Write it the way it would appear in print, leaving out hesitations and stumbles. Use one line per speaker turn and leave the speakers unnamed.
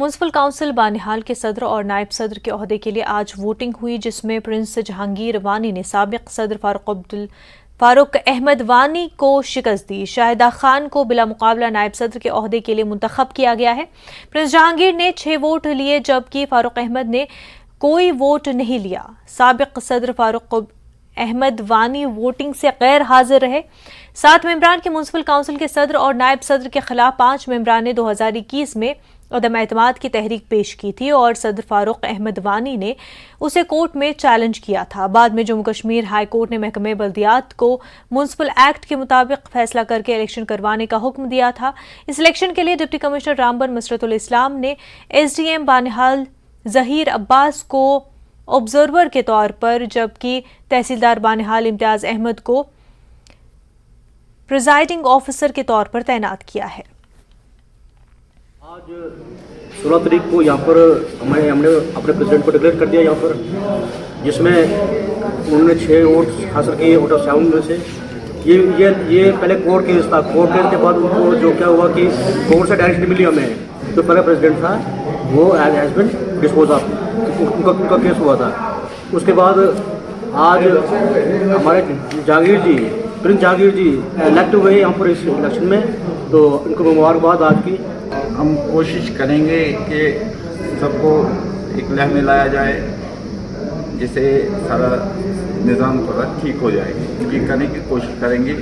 Municipal council Banihal के सदर और नायब सदर के ओहदे के लिए आज वोटिंग हुई, जिसमें प्रिंस जहांगीर वानी ने साबिक सदर फारूक अहमद वानी को शिकस्त दी। शाहिदा खान को बिला मुकाबला नायब सदर के ओहदे के लिए मुंतखब किया गया है। प्रिंस जहांगीर ने 6 वोट लिए, जबकि फारूक अहमद ने कोई वोट नहीं लिया। साबिक सदर फारूक अहमद वानी वोटिंग से गैर हाजिर रहे। 7 मेंबरान के म्युनिसिपल काउंसिल के सदर और नायब सदर के खिलाफ 5 मेंबरान ने 2021 में अदम एतमाद की तहरीक पेश की थी और सदर फारूक अहमद वानी ने उसे कोर्ट में चैलेंज किया था। बाद में जम्मू कश्मीर हाई कोर्ट ने महकमे बल्दियात को म्युनिसिपल एक्ट के मुताबिक फैसला करके इलेक्शन करवाने का हुक्म दिया था। इस इलेक्शन के लिए डिप्टी कमिश्नर रामबन मसरतुल इस्लाम ने SDM बानिहाल जहीर अब्बास को ऑब्जर्वर के तौर पर, जबकि तहसीलदार बानिहाल इम्तियाज अहमद को प्रिजाइडिंग ऑफिसर के तौर पर तैनात किया है।
आज 16 तारीख को यहाँ पर हमने अपने प्रेसिडेंट को डिक्लेयर कर दिया यहाँ पर, जिसमें उन्होंने 6 वोट हासिल किए आउट ऑफ 7 में से। ये पहले कोर्ट केस था। कोर्ट केस के बाद उनको जो क्या हुआ कि कोर्ट से डायरेक्शन मिली हमें। जो पहला प्रेसिडेंट था वो हैज़ बीन डिस्पोज ऑफ, उनका केस हुआ था। उसके बाद आज हमारे जहांगीर जी, प्रिंस जहांगीर जी इलेक्ट हुए यहाँ पर इस इलेक्शन में, तो उनको मुबारकबाद आज की।
हम कोशिश करेंगे कि सबको एक लय में लाया जाए, जिससे सारा निज़ाम थोड़ा ठीक हो जाए। ये करने की कोशिश करेंगे।